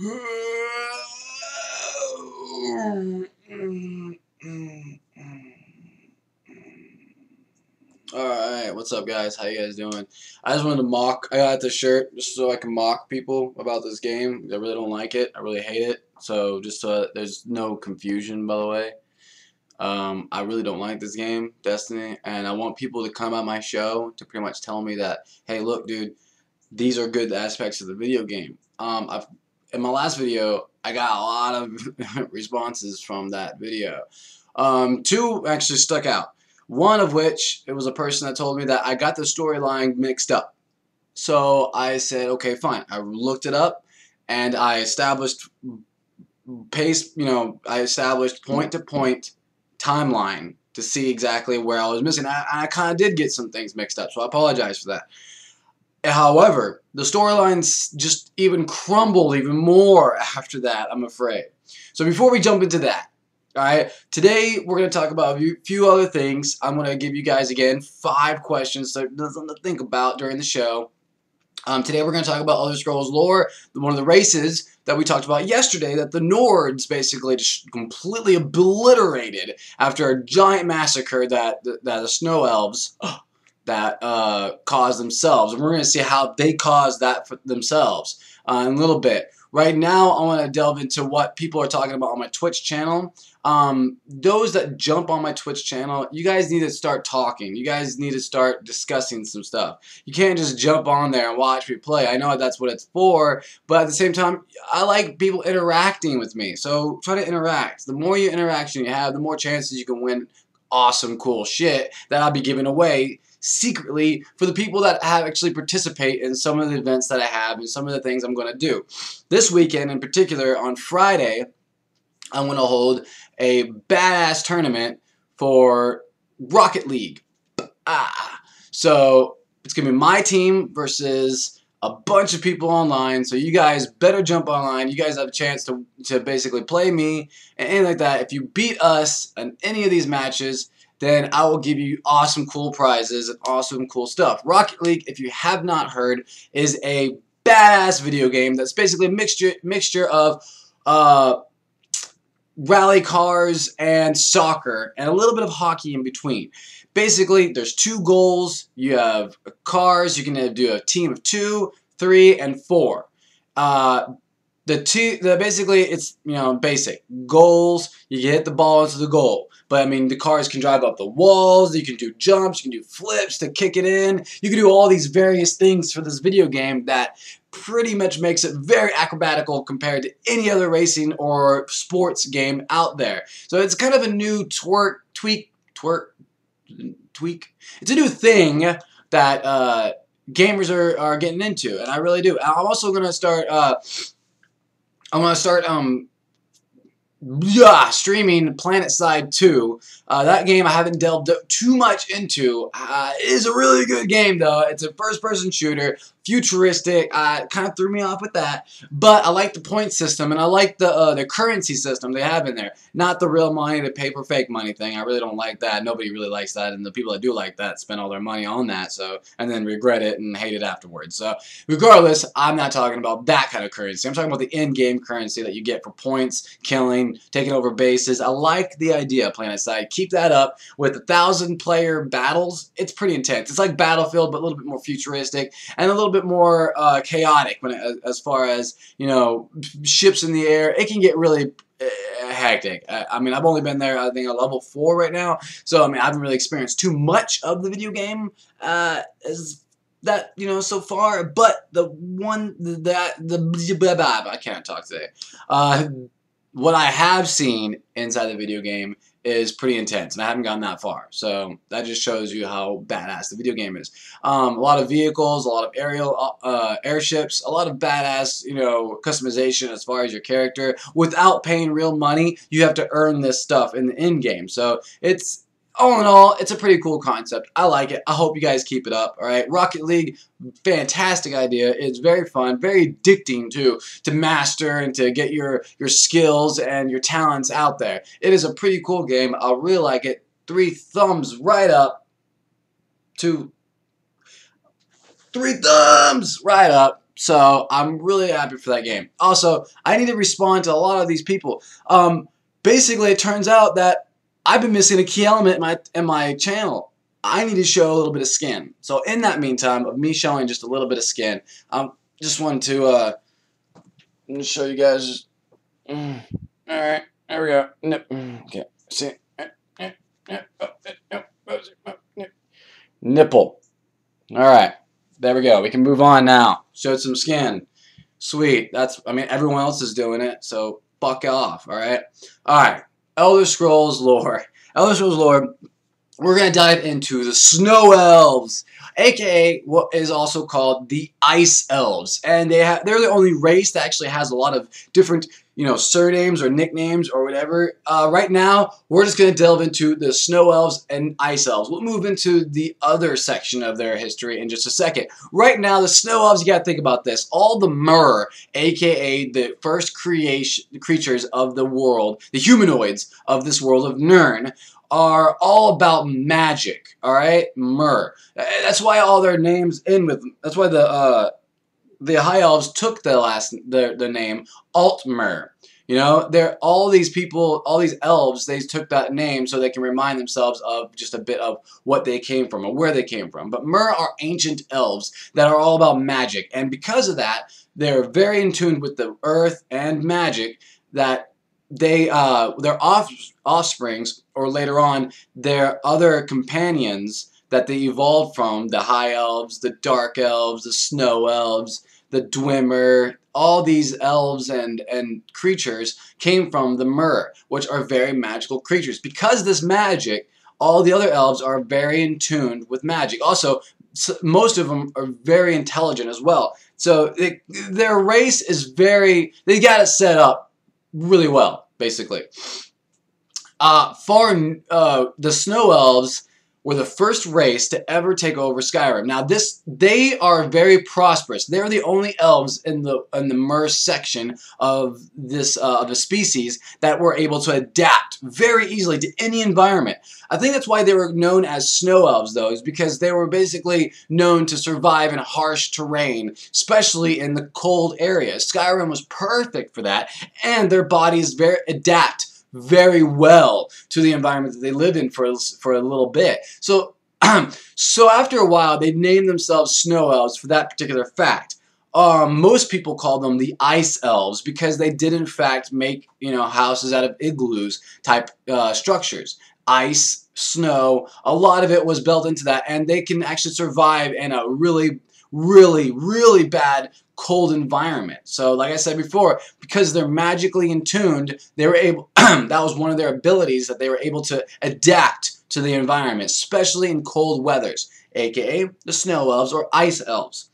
Alright, what's up guys? How you guys doing? I just wanted to I got this shirt just so I can mock people about this game. I really don't like it. I really hate it. So just so there's no confusion, by the way. I really don't like this game, Destiny, and I want people to come on my show to pretty much tell me that, hey, look, dude, these are good aspects of the video game. In my last video, I got a lot of responses from that video. Two actually stuck out. One of which, it was a person that told me that I got the storyline mixed up. So I said, okay, fine. I looked it up, and I established I established point-to-point timeline to see exactly where I was missing. I kind of did get some things mixed up, so I apologize for that. However, the storylines just even crumbled even more after that, I'm afraid. So before we jump into that, alright, today we're going to talk about a few other things. I'm going to give you guys, again, 5 questions so there's something to think about during the show. Today we're going to talk about Elder Scrolls lore, one of the races that we talked about yesterday that the Nords basically just completely obliterated after a giant massacre that the Snow Elves that caused themselves. And we're going to see how they caused that for themselves in a little bit. Right now, I want to delve into what people are talking about on my Twitch channel. Those that jump on my Twitch channel, you guys need to start talking. You guys need to start discussing some stuff. You can't just jump on there and watch me play. I know that's what it's for, but at the same time, I like people interacting with me. So try to interact. The more interaction you have, the more chances you can win awesome, cool shit that I'll be giving away secretly for the people that have actually participate in some of the events that I have and some of the things I'm going to do. This weekend in particular, on Friday, I'm going to hold a badass tournament for Rocket League. So it's going to be my team versus a bunch of people online, so you guys better jump online. You guys have a chance to basically play me and anything like that. If you beat us in any of these matches, then I will give you awesome cool prizes and awesome cool stuff. Rocket League, if you have not heard, is a badass video game that's basically a mixture of rally cars and soccer and a little bit of hockey in between. Basically, there's 2 goals. You have cars. You can do a team of 2, 3, and 4. Basically, it's basic goals. You can hit the ball into the goal. But, I mean, the cars can drive up the walls, you can do jumps, you can do flips to kick it in. You can do all these various things for this video game that pretty much makes it very acrobatical compared to any other racing or sports game out there. So it's kind of a new tweak. It's a new thing that gamers are getting into, and I really do. I'm also going to start, streaming PlanetSide 2. That game I haven't delved too much into. It is a really good game, though. It's a first-person shooter, futuristic. Kind of threw me off with that, but I like the point system, and I like the currency system they have in there. Not the real money, the paper fake money thing. I really don't like that. Nobody really likes that, and the people that do like that spend all their money on that, and then regret it and hate it afterwards. So regardless, I'm not talking about that kind of currency. I'm talking about the in-game currency that you get for points, killing, taking over bases. I like the idea, PlanetSide. Keep that up with 1,000-player battles. It's pretty intense. It's like Battlefield, but a little bit more futuristic and a little bit more chaotic as far as, ships in the air. It can get really hectic. I mean, I've only been there, I think, at level 4 right now. So, I mean, I haven't really experienced too much of the video game as that, so far. But I can't talk today. What I have seen inside the video game is pretty intense, and I haven't gotten that far. So that just shows you how badass the video game is. A lot of vehicles, a lot of aerial airships, a lot of badass, customization as far as your character. Without paying real money, you have to earn this stuff in the in-game. So it's, all in all, it's a pretty cool concept. I like it. I hope you guys keep it up. All right, Rocket League, fantastic idea. It's very fun, very addicting to master and to get your skills and your talents out there. It is a pretty cool game. I really like it. 3 thumbs right up to 3 thumbs right up So I'm really happy for that game. Also, I need to respond to a lot of these people. Basically, it turns out that I've been missing a key element in my channel. I need to show a little bit of skin. So in that meantime, of me showing just a little bit of skin, just wanted to show you guys. All right, there we go. Okay, see, nipple. All right, there we go. We can move on now. Showed some skin. Sweet. I mean, everyone else is doing it, so fuck off. All right. All right. Elder Scrolls lore. Elder Scrolls lore. We're going to dive into the Snow Elves, aka what is also called the Ice Elves. And they're the only race that actually has a lot of different, surnames or nicknames or whatever. Right now, we're just going to delve into the Snow Elves and Ice Elves. We'll move into the other section of their history in just a second. Right now, the Snow Elves, you got to think about this. All the Myrrh, aka the first creatures of the world, the humanoids of this world of Nirn, are all about magic, alright? Myrrh. That's why all their names end with, that's why the High Elves took the name Altmer. They're all these people, all these elves, they took that name so they can remind themselves of just a bit of what they came from or where they came from. But Myrrh are ancient elves that are all about magic, and because of that, they're very in tune with the earth and magic that their offsprings, or later on their other companions that they evolved from, the High Elves, the Dark Elves, the Snow Elves, the Dwemer, all these elves and creatures came from the Myrrh, which are very magical creatures. Because of this magic, all the other elves are very in tune with magic. Also, most of them are very intelligent as well. So their race is they got it set up really well, basically. The Snow Elves were the first race to ever take over Skyrim. Now, they are very prosperous. They're the only elves in the Myrrh section of the species that were able to adapt very easily to any environment. I think that's why they were known as Snow Elves, though, is because they were basically known to survive in harsh terrain, especially in the cold areas. Skyrim was perfect for that, and their bodies adapt very well to the environment that they lived in for a little bit. So, so after a while, they named themselves Snow Elves for that particular fact. Most people call them the Ice Elves because they did in fact make houses out of igloos type structures. Ice, snow, a lot of it was built into that, and they can actually survive in a really, really, really bad cold environment. So like I said before, because they're magically in tuned, they were able that was one of their abilities, that they were able to adapt to the environment, especially in cold weathers, aka the Snow Elves or Ice Elves.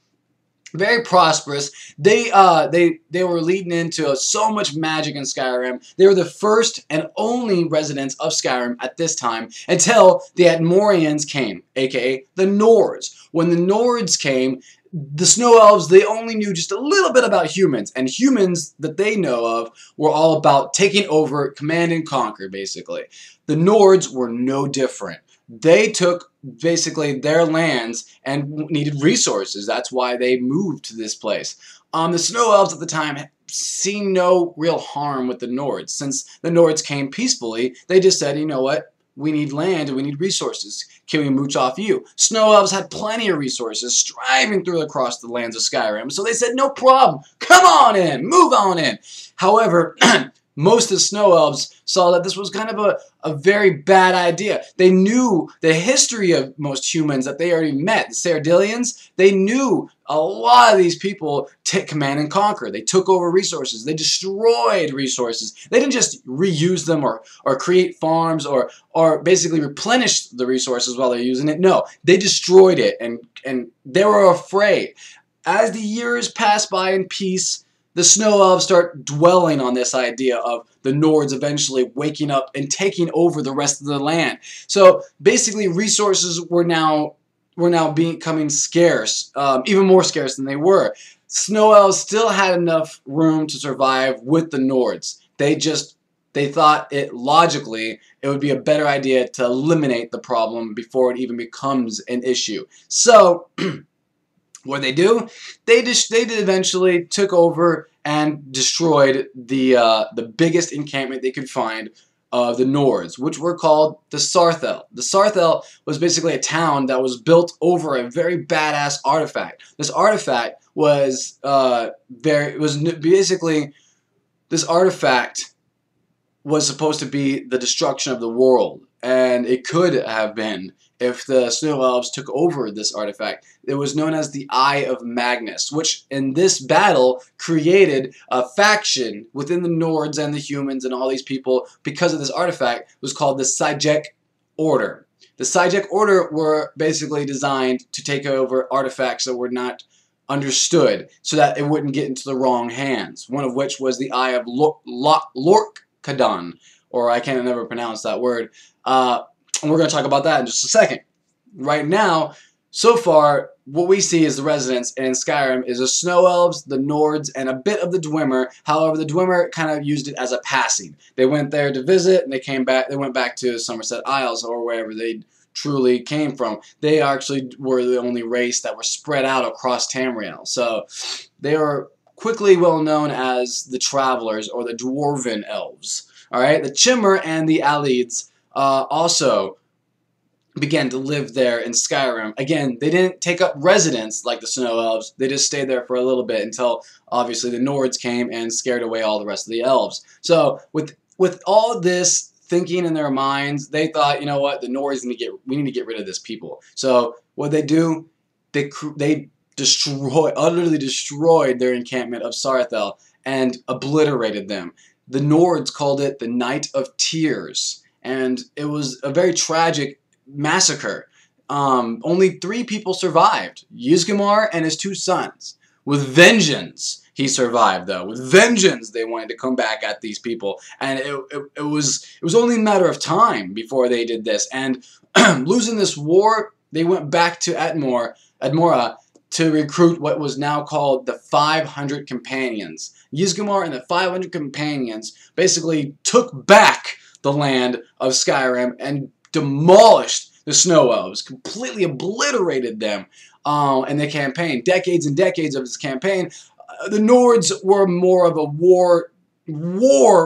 Very prosperous. They were leading into so much magic in Skyrim. They were the first and only residents of Skyrim at this time until the Admorians came, aka the Nords. When the Nords came, the Snow Elves, they only knew just a little bit about humans, and humans that they know of were all about taking over, command and conquer, basically. The Nords were no different. They took basically their lands and needed resources. That's why they moved to this place. The Snow Elves at the time seen no real harm with the Nords. Since the Nords came peacefully, they just said, you know what? We need land and we need resources. Can we mooch off you? Snow Elves had plenty of resources striving through across the lands of Skyrim. So they said, no problem. Come on in. Move on in. However, most of the Snow Elves saw that this was kind of a very bad idea. They knew the history of most humans that they already met. The Cerdillians, they knew a lot of these people take command and conquer. They took over resources. They destroyed resources. They didn't just reuse them or create farms or basically replenish the resources while they're using it. No, they destroyed it, and they were afraid. As the years passed by in peace, the Snow Elves start dwelling on this idea of the Nords eventually waking up and taking over the rest of the land. So basically, resources were now becoming scarce, even more scarce than they were. Snow Elves still had enough room to survive with the Nords. They thought logically it would be a better idea to eliminate the problem before it even becomes an issue. So What they do? They eventually took over and destroyed the biggest encampment they could find of the Nords, which were called the Sarthel. The Sarthel was basically a town that was built over a very badass artifact. This artifact was basically this artifact was supposed to be the destruction of the world, and it could have been if the Snow Elves took over this artifact. It was known as the Eye of Magnus, which in this battle created a faction within the Nords and the humans and all these people because of this artifact. It was called the Psychic Order. The Psychic Order were basically designed to take over artifacts that were not understood so that it wouldn't get into the wrong hands, one of which was the Eye of Lorkadon, or I can't never pronounce that word. And we're going to talk about that in just a second. Right now, so far, what we see as the residents in Skyrim is the Snow Elves, the Nords, and a bit of the Dwemer. However, the Dwemer kind of used it as a passing. They went there to visit, and they came back. They went back to Somerset Isles or wherever they truly came from. They actually were the only race that were spread out across Tamriel. So they are quickly well known as the Travelers or the Dwarven Elves. All right, the Chimmer and the Alids also began to live there in Skyrim. Again, they didn't take up residence like the Snow Elves. They just stayed there for a little bit until, obviously, the Nords came and scared away all the rest of the elves. So, with all this thinking in their minds, they thought, you know what, the Nords we need to get rid of this people. So, what they do, they utterly destroyed their encampment of Sarthel and obliterated them. The Nords called it the Night of Tears, and it was a very tragic massacre. Only 3 people survived: Ysgramor and his 2 sons. With vengeance, he survived, though. With vengeance, they wanted to come back at these people, and it was only a matter of time before they did this. And losing this war, they went back to Admora to recruit what was now called the 500 Companions. Ysgramor and the 500 Companions basically took back the land of Skyrim and demolished the Snow Elves, completely obliterated them in the campaign. Decades and decades of this campaign, the Nords were more of a war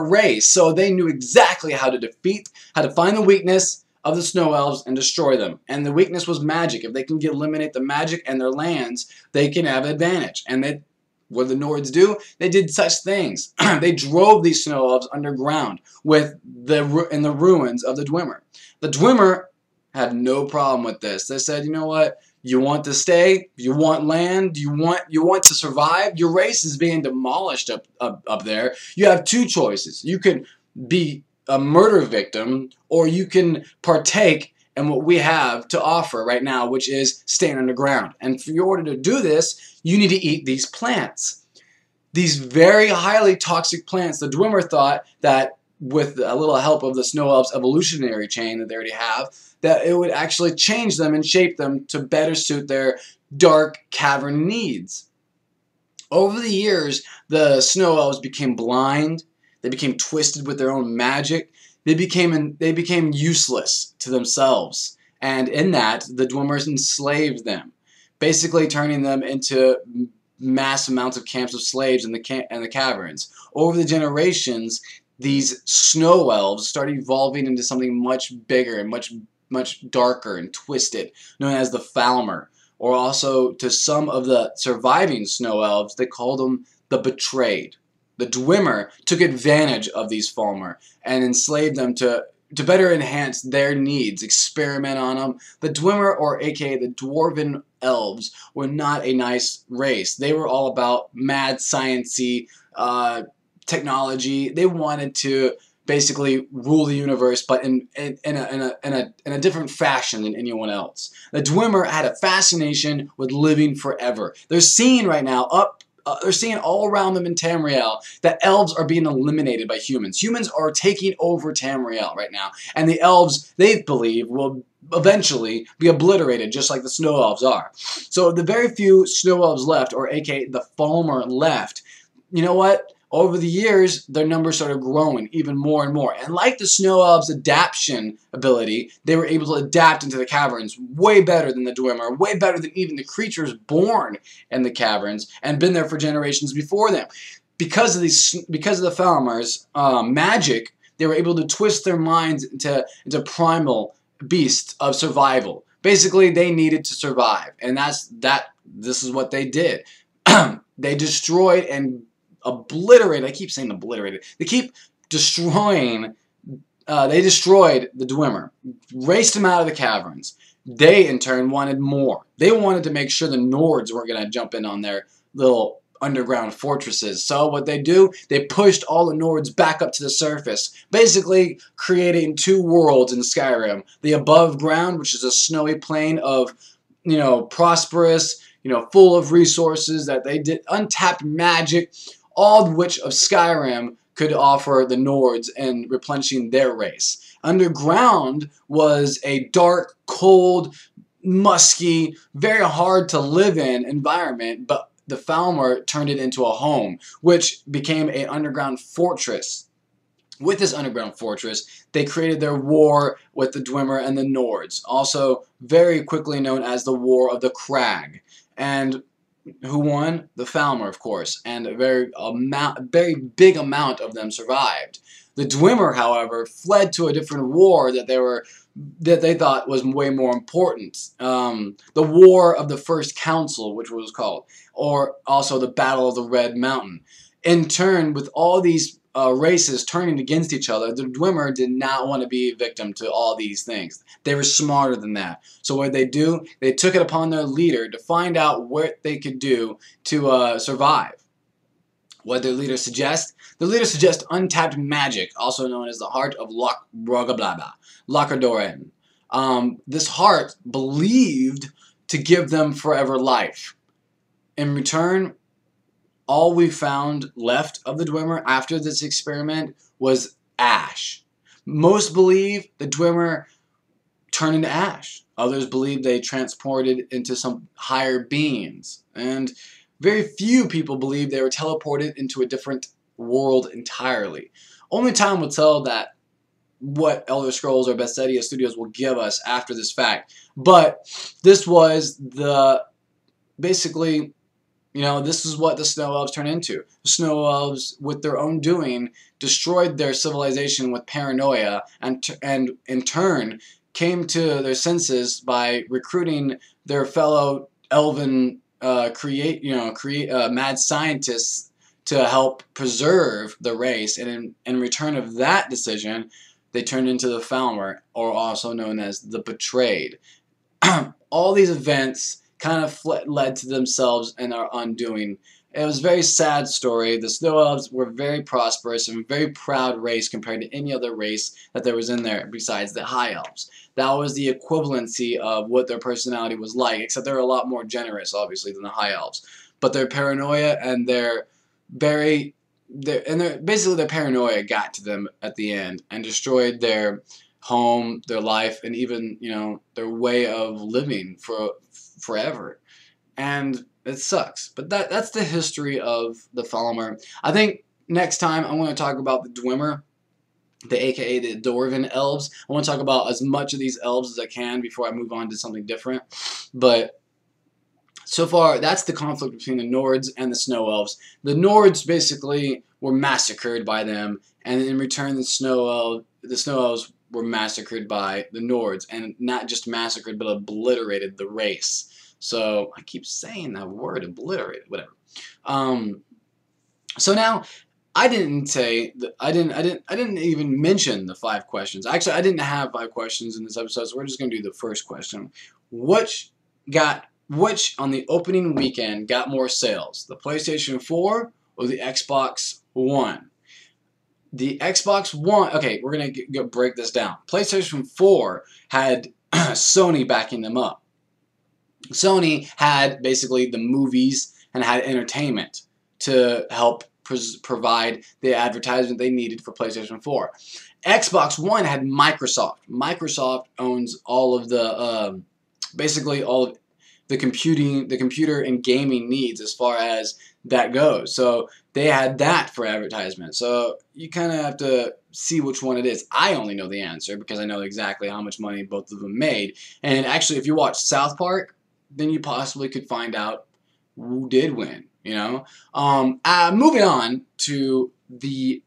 race, so they knew exactly how to find the weakness of the Snow Elves and destroy them. And the weakness was magic. If they can eliminate the magic and their lands, they can have advantage. And what did the Nords do? They did such things. They drove these Snow Elves underground in the ruins of the Dwemer. The Dwemer had no problem with this. They said, you know what? You want to stay? You want land? You want to survive? Your race is being demolished up there. You have 2 choices. You can be a murder victim, or you can partake in what we have to offer right now, which is staying underground. And in order to do this, you need to eat these plants. These very highly toxic plants. The Dwemer thought that with a little help of the Snow Elves evolutionary chain that they already have, that it would actually change them and shape them to better suit their dark cavern needs. Over the years, the Snow Elves became blind. They became twisted with their own magic. They became useless to themselves. And in that, the Dwemers enslaved them, basically turning them into mass amounts of camps of slaves in the caverns. Over the generations, these Snow Elves started evolving into something much bigger and much darker and twisted, known as the Falmer. Or also, to some of the surviving Snow Elves, they called them the Betrayed. The Dwemer took advantage of these Falmer and enslaved them to better enhance their needs, experiment on them. The Dwemer, or aka the Dwarven Elves, were not a nice race. They were all about mad sciencey technology. They wanted to basically rule the universe, but in a different fashion than anyone else. The Dwemer had a fascination with living forever. They're seeing right now they're seeing all around them in Tamriel that elves are being eliminated by humans. Humans are taking over Tamriel right now. And the elves, they believe, will eventually be obliterated just like the Snow Elves are. So the very few Snow Elves left, or aka the Falmer left, you know what? Over the years, their numbers started growing even more and more. And like the Snow Elves' adaptation ability, they were able to adapt into the caverns way better than the Dwemer, way better than even the creatures born in the caverns and been there for generations before them. Because of the Falmer's magic, they were able to twist their minds into primal beasts of survival. Basically, they needed to survive, and this is what they did. They destroyed and obliterated. I keep saying obliterated. They keep destroying. They destroyed the Dwemer, raced them out of the caverns. They, in turn, wanted more. They wanted to make sure the Nords weren't going to jump in on their little underground fortresses. So what they do, they pushed all the Nords back up to the surface, basically creating two worlds in Skyrim. The above ground, which is a snowy plain of, prosperous, full of resources that they did, untapped magic, all of which of Skyrim could offer the Nords in replenishing their race. Underground was a dark, cold, musky, very hard to live in environment, but the Falmer turned it into a home, which became an underground fortress. With this underground fortress, they created their war with the Dwemer and the Nords, also very quickly known as the War of the Crag. And who won? The Falmer, of course, and a very big amount of them survived. The Dwemer, however, fled to a different war that they thought was way more important. The War of the First Council, which was called, or also the Battle of the Red Mountain. In turn, with all these races turning against each other, the Dwemer did not want to be a victim to all these things. They were smarter than that. So what did they do? They took it upon their leader to find out what they could do to survive. What did their leader suggest? The leader suggests untapped magic, also known as the Heart of Lockerdoran. This heart believed to give them forever life. In return, all we found left of the Dwemer after this experiment was ash. Most believe the Dwemer turned into ash. Others believe they transported into some higher beings. And very few people believe they were teleported into a different world entirely. Only time will tell that what Elder Scrolls or Bethesda Studios will give us after this fact. But this was basically, this is what the Snow Elves turned into. The Snow Elves, with their own doing, destroyed their civilization with paranoia, and in turn came to their senses by recruiting their fellow elven mad scientists to help preserve the race. And in return of that decision, they turned into the Falmer, or also known as the Betrayed. All these events kind of led to themselves and our undoing. It was a very sad story. The Snow Elves were very prosperous and very proud race compared to any other race that there was in there besides the High Elves. That was the equivalency of what their personality was like, except they were a lot more generous, obviously, than the High Elves. But their paranoia and their paranoia got to them at the end and destroyed their home, their life, and even, their way of living forever. And it sucks. But that's the history of the Falmer. I think next time I'm going to talk about the Dwemer, aka the Dwarven Elves. I want to talk about as much of these elves as I can before I move on to something different. But so far, that's the conflict between the Nords and the Snow Elves. The Nords basically were massacred by them, and in return, the Snow Elves were massacred by the Nords, and not just massacred, but obliterated the race. So I keep saying that word, obliterated, whatever. So now, I didn't even mention the 5 questions. Actually, I didn't have 5 questions in this episode, so we're just gonna do the first question. Which on the opening weekend got more sales, the PlayStation 4 or the Xbox One? The Xbox One, okay, we're going to break this down. PlayStation 4 had Sony backing them up. Sony had basically the movies and had entertainment to help provide the advertisement they needed for PlayStation 4. Xbox One had Microsoft. Microsoft owns all of the, basically all of the computer and gaming needs as far as that goes. So they had that for advertisement. So you kind of have to see which one it is. I only know the answer because I know exactly how much money both of them made. And actually, if you watch South Park, then you possibly could find out who did win. You know. Moving on to the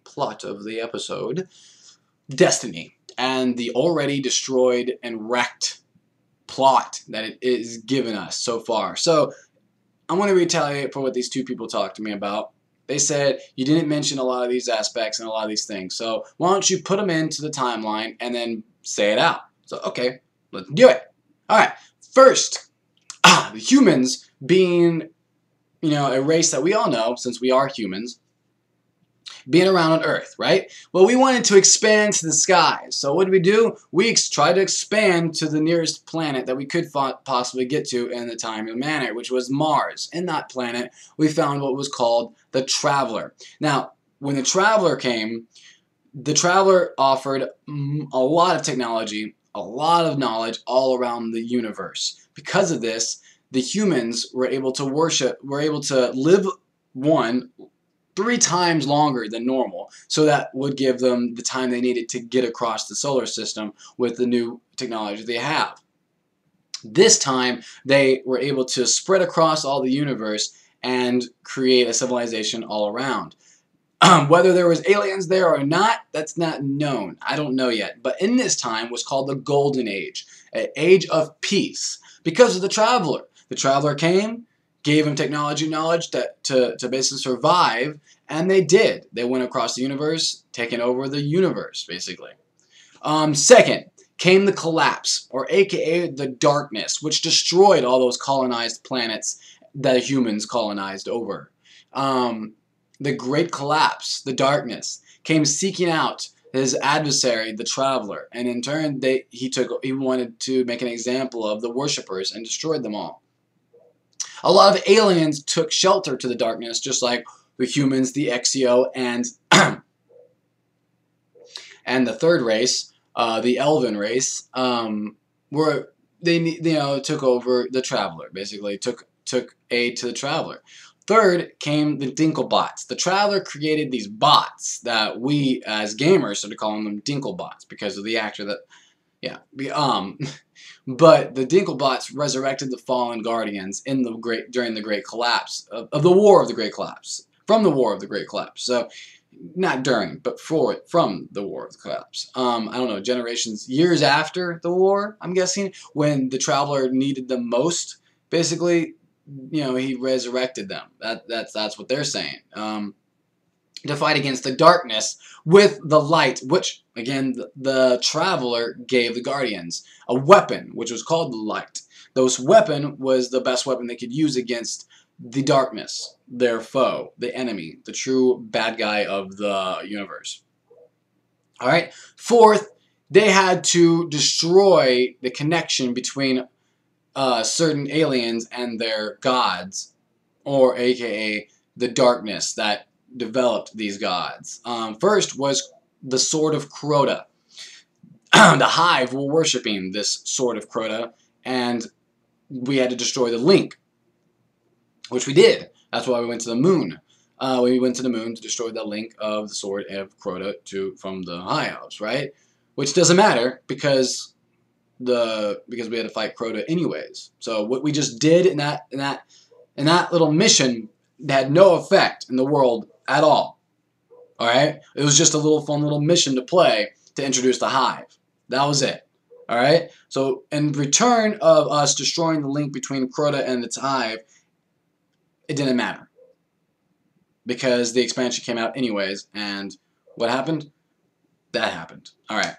plot of the episode, Destiny, and the already destroyed and wrecked plot that it is given us so far. So I want to retaliate for what these two people talked to me about. They said you didn't mention a lot of these aspects and a lot of these things. So why don't you put them into the timeline and then say it out? So okay, let's do it. All right. First, the humans being, you know, a race that we all know since we are humans, being around on Earth, right? Well, we wanted to expand to the skies. So what did we do? We tried to expand to the nearest planet that we could possibly get to in the time and manner, which was Mars. In that planet, we found what was called the Traveler. Now, when the Traveler came, the Traveler offered a lot of technology, a lot of knowledge all around the universe. Because of this, the humans were able to live 3 times longer than normal, so that would give them the time they needed to get across the solar system with the new technology they have. This time, they were able to spread across all the universe and create a civilization all around. Whether there was aliens there or not, that's not known. I don't know yet. But in this time was called the Golden Age, an age of peace, because of the Traveler. The Traveler came, gave them technology knowledge to basically survive, and they did. They went across the universe, taking over the universe, basically. Second, came the collapse, or aka the darkness, which destroyed all those colonized planets that humans colonized over. The great collapse, the darkness, came seeking out his adversary, the Traveler, and in turn he wanted to make an example of the worshippers and destroyed them all. A lot of aliens took shelter to the darkness, just like the humans, the Exio, and and the third race, the Elven race, took over the Traveler. Basically, took aid to the Traveler. Third came the Dinklebots. The Traveler created these bots that we, as gamers, started calling them Dinklebots because of the actor that, yeah, but the Dinklebots resurrected the fallen Guardians during the Great Collapse of the War of the Great Collapse, from the War of the Great Collapse. So, not during, but from the War of the Collapse. I don't know, years after the war, I'm guessing, when the Traveler needed them most, basically, you know, he resurrected them. That's what they're saying. To fight against the darkness with the light, which, again, the Traveler gave the Guardians a weapon, which was called the light. This weapon was the best weapon they could use against the darkness, their foe, the enemy, the true bad guy of the universe. All right. Fourth, they had to destroy the connection between certain aliens and their gods, or aka the darkness that developed these gods. First was the Sword of Crota. The Hive were worshipping this Sword of Crota, and we had to destroy the link, which we did. That's why we went to the moon. We went to the moon to destroy the link of the Sword of Crota from the High Elves, right? Which doesn't matter because we had to fight Crota anyways. So what we just did in that little mission had no effect in the world at all. All right, it was just a fun little mission to play to introduce the Hive. That was it. All right. So in return of us destroying the link between Crota and its Hive, it didn't matter because the expansion came out anyways. And what happened? That happened. All right.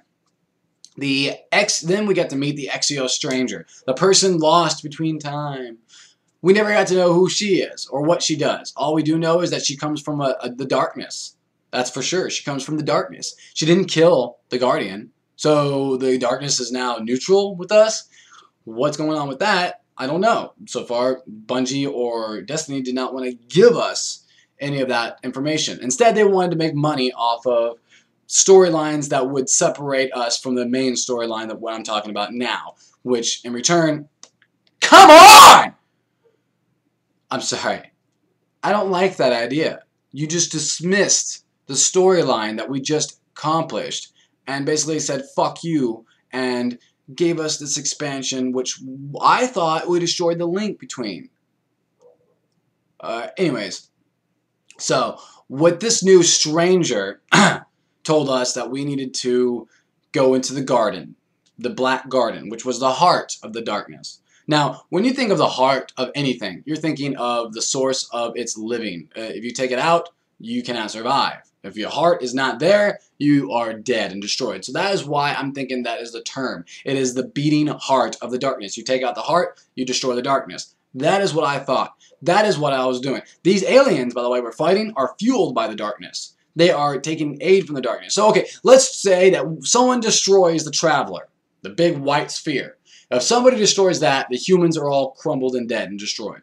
Then we got to meet the Exio Stranger, the person lost between time. We never got to know who she is or what she does. All we do know is that she comes from the darkness. That's for sure. She comes from the darkness. She didn't kill the Guardian, so the darkness is now neutral with us. What's going on with that? I don't know. So far, Bungie or Destiny did not want to give us any of that information. Instead, they wanted to make money off of storylines that would separate us from the main storyline that what I'm talking about now, which in return Come on! I'm sorry. I don't like that idea. You just dismissed the storyline that we just accomplished and basically said, fuck you, and gave us this expansion, which I thought we destroyed the link between. Anyways, so what this new stranger told us that we needed to go into the garden, the Black Garden, which was the heart of the darkness. Now, when you think of the heart of anything, you're thinking of the source of its living. If you take it out, you cannot survive. If your heart is not there, you are dead and destroyed. So that is why I'm thinking that is the term. It is the beating heart of the darkness. You take out the heart, you destroy the darkness. That is what I thought. That is what I was doing. These aliens, by the way, we're fighting are fueled by the darkness. They are taking aid from the darkness. So, okay, let's say that someone destroys the Traveler, the big white sphere. If somebody destroys that, the humans are all crumbled and dead and destroyed.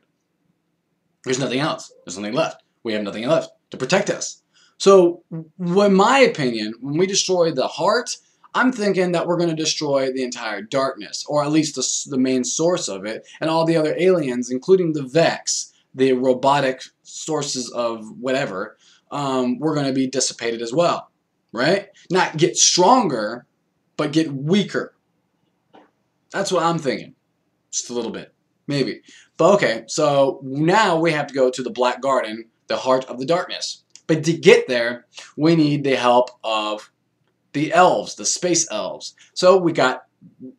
There's nothing else. There's nothing left. We have nothing left to protect us. So, in my opinion, when we destroy the heart, I'm thinking that we're going to destroy the entire darkness, or at least the main source of it, and all the other aliens, including the Vex, the robotic sources of whatever, we're going to be dissipated as well, right? Not get stronger, but get weaker. That's what I'm thinking. Just a little bit. Maybe. But okay, so now we have to go to the Black Garden, the heart of the darkness. But to get there, we need the help of the elves, the space elves. So we got,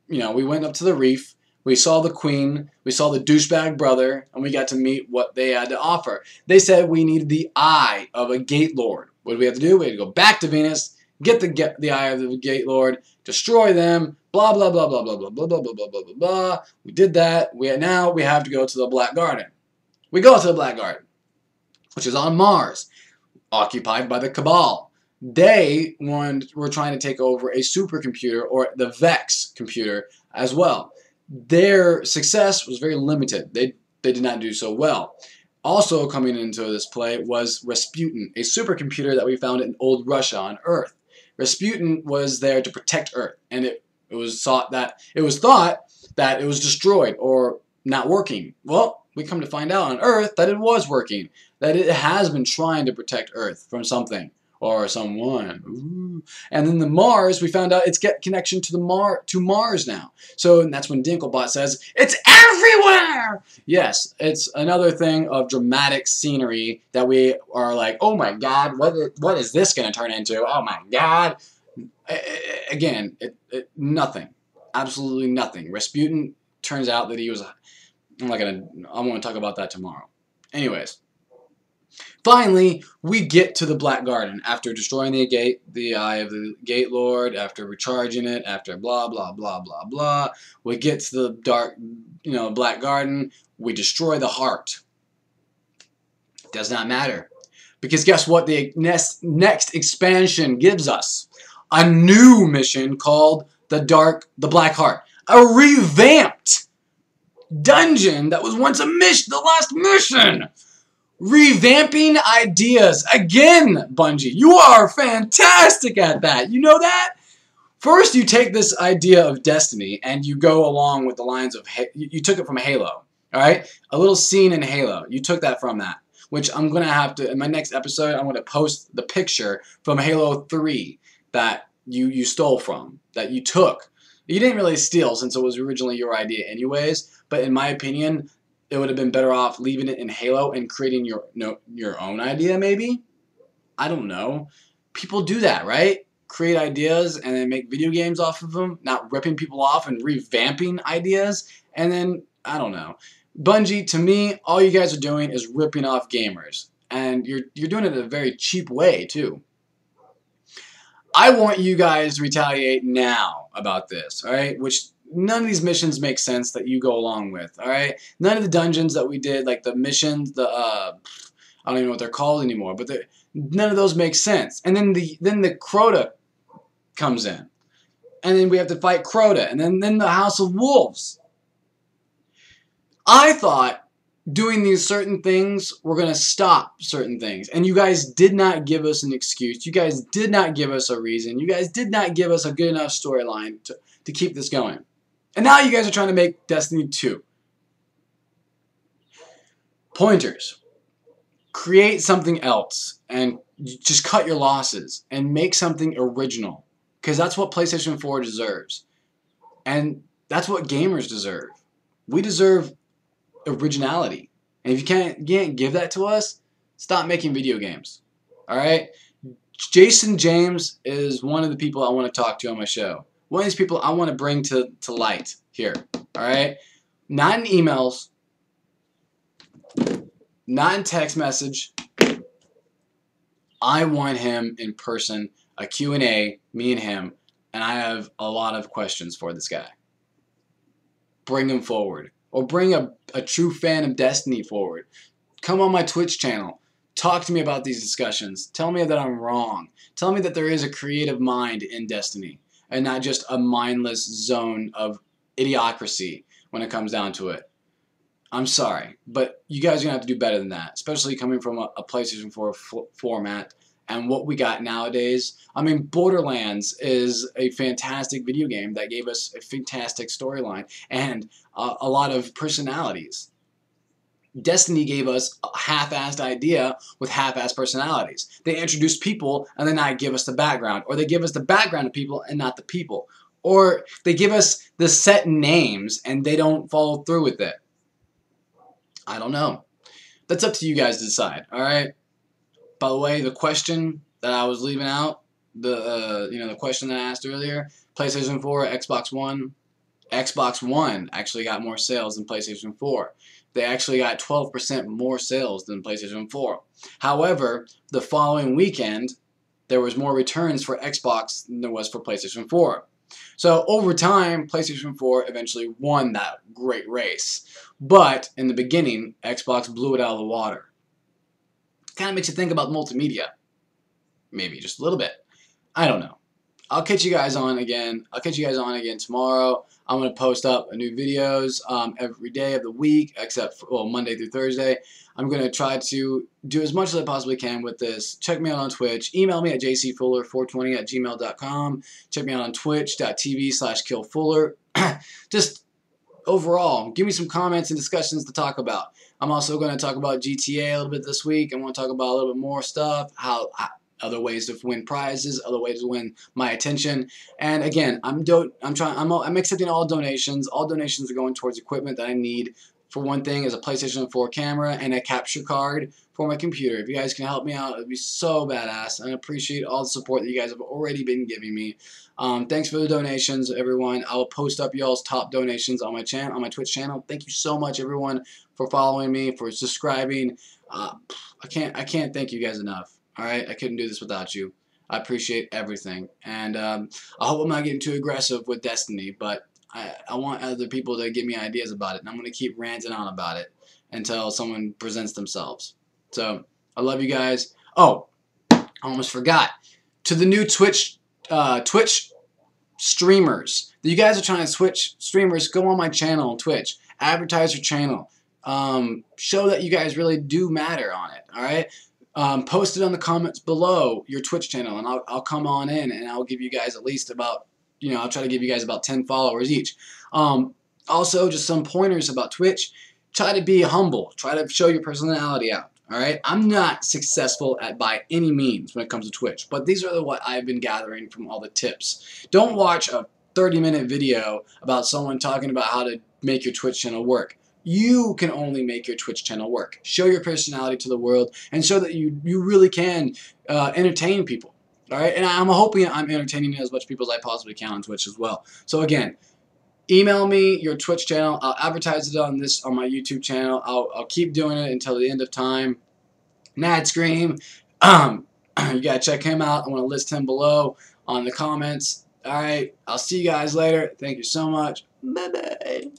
we went up to the reef, we saw the queen, we saw the douchebag brother, and we got to meet what they had to offer. They said we needed the eye of a gate lord. What did we have to do? We had to go back to Venus, get the eye of the gate lord, destroy them, blah, blah, blah, blah, blah, blah, blah, blah, blah, blah, blah, blah, blah. We did that. Now we have to go to the Black Garden. We go to the Black Garden, which is on Mars, occupied by the Cabal. They were trying to take over a supercomputer, or the Vex computer as well. Their success was very limited. They did not do so well. Also coming into this play was Rasputin, a supercomputer that we found in old Russia on Earth. Rasputin was there to protect Earth, and it was thought that it was destroyed or not working. Well, we come to find out on Earth that it was working, that it has been trying to protect Earth from something or someone. Ooh. And then the Mars, we found out it's got connection to Mars now. So and that's when Dinklebot says, "It's everywhere!" Yes, it's another thing of dramatic scenery that we are like, oh my god, what is this going to turn into? Oh my god. Again, nothing. Absolutely nothing. Rasputin turns out that he was... I'm going to talk about that tomorrow. Anyways. Finally, we get to the Black Garden after destroying the eye of the Gate Lord, after recharging it, after blah, blah, blah, blah, blah. We get to the dark, Black Garden. We destroy the heart. Does not matter. Because guess what the next expansion gives us? A new mission called the Black Heart. A revamped dungeon that was once a mission, the last mission. Revamping ideas. Again, Bungie, you are fantastic at that. You know that? First, you take this idea of Destiny and you go along with the lines of... You took it from Halo, all right? A little scene in Halo. You took that from that, which I'm going to have to... In my next episode, I'm going to post the picture from Halo 3 that you stole from, that you took. You didn't really steal since it was originally your idea anyways, but in my opinion... It would have been better off leaving it in Halo and creating your own idea, maybe? I don't know. People do that, right? Create ideas and then make video games off of them, not ripping people off and revamping ideas. And then, I don't know. Bungie, to me, all you guys are doing is ripping off gamers. And you're doing it in a very cheap way, too. I want you guys to retaliate now about this, all right? None of these missions make sense that you go along with, all right? None of the dungeons that we did, like the missions, I don't even know what they're called anymore, but none of those make sense. And then the Crota comes in. And then we have to fight Crota. And then the House of Wolves. I thought doing these certain things were going to stop certain things. And you guys did not give us an excuse. You guys did not give us a reason. You guys did not give us a good enough storyline to keep this going. And now you guys are trying to make Destiny 2. Pointers. Create something else and just cut your losses and make something original, because that's what PlayStation 4 deserves, and that's what gamers deserve. We deserve originality, and if you can't give that to us, stop making video games. All right. Jason James is one of the people I want to talk to on my show. One of these people I want to bring to light here. All right. Not in emails, not in text message. I want him in person, a Q&A, me and him, and I have a lot of questions for this guy. Bring him forward. Or bring a true fan of Destiny forward. Come on my Twitch channel. Talk to me about these discussions. Tell me that I'm wrong. Tell me that there is a creative mind in Destiny and not just a mindless zone of idiocracy when it comes down to it. I'm sorry, but you guys are going to have to do better than that, especially coming from a PlayStation 4 format and what we got nowadays. I mean, Borderlands is a fantastic video game that gave us a fantastic storyline and a lot of personalities. Destiny gave us a half-assed idea with half-assed personalities. They introduce people and then not give us the background, or they give us the background of people and not the people, or they give us the set names and they don't follow through with it. I don't know. That's up to you guys to decide. All right. By the way, the question that I was leaving out, the question that I asked earlier, PlayStation 4, Xbox One. Xbox One actually got more sales than PlayStation 4. They actually got 12% more sales than PlayStation 4. However, the following weekend, there was more returns for Xbox than there was for PlayStation 4. So over time, PlayStation 4 eventually won that great race. But in the beginning, Xbox blew it out of the water. Kind of makes you think about multimedia. Maybe just a little bit. I don't know. I'll catch you guys on again. I'll catch you guys on again tomorrow. I'm going to post up new videos every day of the week, except for, well, Monday through Thursday. I'm going to try to do as much as I possibly can with this. Check me out on Twitch. Email me at jcfuller420@gmail.com. Check me out on twitch.tv/killfuller. Just overall, give me some comments and discussions to talk about. I'm also going to talk about GTA a little bit this week. I want to talk about a little bit more stuff, other ways to win prizes, other ways to win my attention. And again, I'm accepting all donations. All donations are going towards equipment that I need. For one thing, is a PlayStation 4 camera and a capture card for my computer. If you guys can help me out, it would be so badass. I appreciate all the support that you guys have already been giving me. Thanks for the donations, everyone. I will post up y'all's top donations on my channel, on my Twitch channel. Thank you so much, everyone, for following me, for subscribing. I can't thank you guys enough. All right, I couldn't do this without you. I appreciate everything, and I hope I'm not getting too aggressive with Destiny, but I want other people to give me ideas about it, and I'm going to keep ranting on about it until someone presents themselves. So, I love you guys. Oh, I almost forgot. To the new Twitch streamers. You guys are trying to switch streamers, go on my channel on Twitch. Advertise your channel. Show that you guys really do matter on it, alright? Post it on the comments below your Twitch channel, and I'll come on in, and I'll give you guys at least about, I'll try to give you guys about 10 followers each. Also, just some pointers about Twitch. Try to be humble. Try to show your personality out. All right? I'm not successful by any means when it comes to Twitch, but these are what I've been gathering from all the tips. Don't watch a 30-minute video about someone talking about how to make your Twitch channel work. You can only make your Twitch channel work. Show your personality to the world and show that you really can entertain people. All right, and I'm hoping I'm entertaining as much people as I possibly can on Twitch as well. So again, email me your Twitch channel. I'll advertise it on my YouTube channel. I'll keep doing it until the end of time. Nad Scream, you gotta check him out. I want to list him below on the comments. All right, I'll see you guys later. Thank you so much. Bye bye.